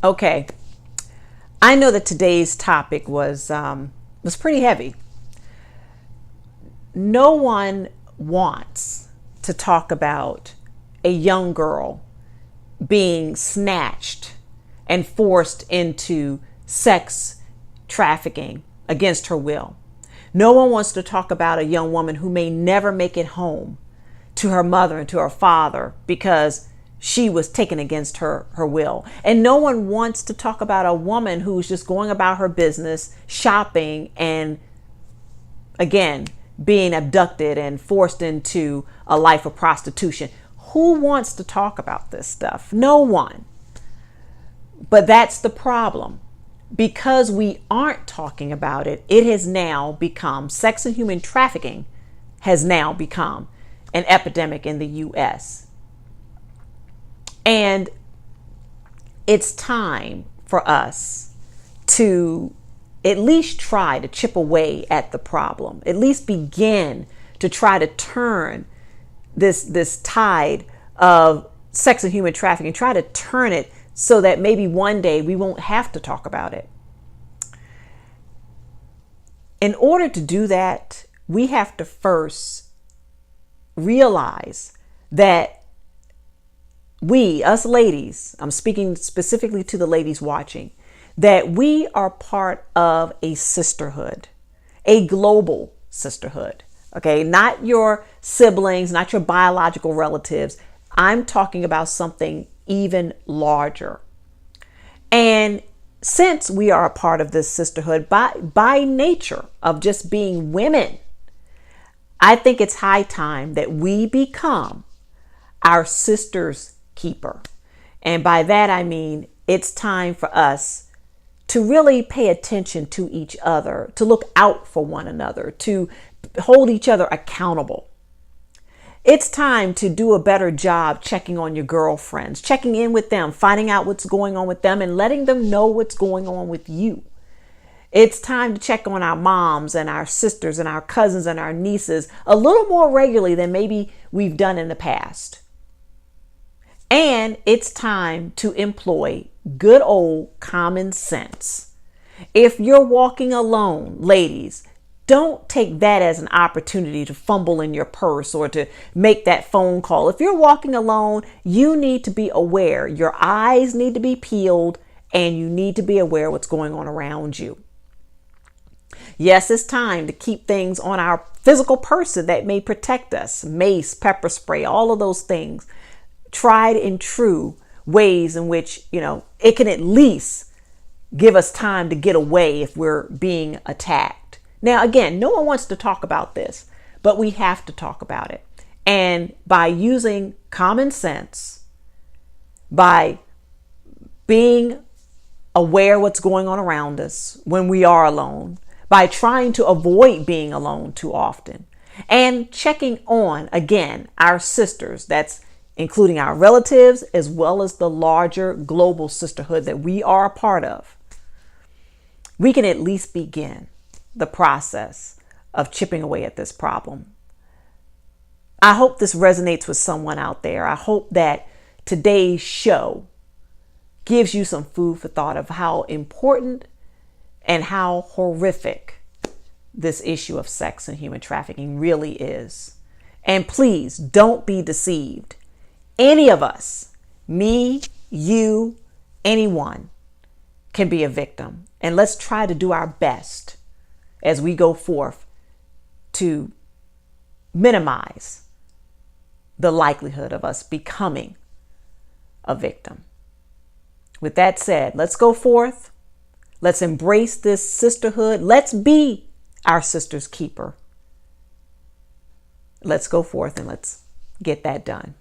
Okay, I know that today's topic was pretty heavy. No one wants to talk about a young girl being snatched and forced into sex trafficking against her will. No one wants to talk about a young woman who may never make it home to her mother and to her father because she was taken against her will. And no one wants to talk about a woman who's just going about her business, shopping, and again, being abducted and forced into a life of prostitution. Who wants to talk about this stuff? No one. But that's the problem. Because we aren't talking about it, it has now become, sex and human trafficking has now become an epidemic in the US. And it's time for us to at least try to chip away at the problem, at least begin to try to turn this tide of sex and human trafficking, try to turn it so that maybe one day we won't have to talk about it. In order to do that, we have to first realize that us ladies, I'm speaking specifically to the ladies watching, that we are part of a sisterhood, a global sisterhood. Okay, not your siblings, not your biological relatives. I'm talking about something even larger. And since we are a part of this sisterhood by nature of just being women, I think it's high time that we become our sister's keeper. And by that, I mean, it's time for us to really pay attention to each other, to look out for one another, to hold each other accountable. It's time to do a better job checking on your girlfriends, checking in with them, finding out what's going on with them, and letting them know what's going on with you. It's time to check on our moms and our sisters and our cousins and our nieces a little more regularly than maybe we've done in the past. And it's time to employ good old common sense. If you're walking alone, ladies, don't take that as an opportunity to fumble in your purse or to make that phone call. If you're walking alone, you need to be aware. Your eyes need to be peeled and you need to be aware what's going on around you. Yes, it's time to keep things on our physical person that may protect us. Mace, pepper spray, all of those things. Tried and true ways in which, it can at least give us time to get away if we're being attacked. Now, again, no one wants to talk about this, but we have to talk about it. And by using common sense, by being aware what's going on around us when we are alone, by trying to avoid being alone too often, and checking on, again, our sisters, that's including our relatives, as well as the larger global sisterhood that we are a part of, we can at least begin the process of chipping away at this problem. I hope this resonates with someone out there. I hope that today's show gives you some food for thought of how important and how horrific this issue of sex and human trafficking really is. And please don't be deceived. Any of us, me, you, anyone, can be a victim. And let's try to do our best as we go forth to minimize the likelihood of us becoming a victim. With that said, let's go forth. Let's embrace this sisterhood. Let's be our sister's keeper. Let's go forth and let's get that done.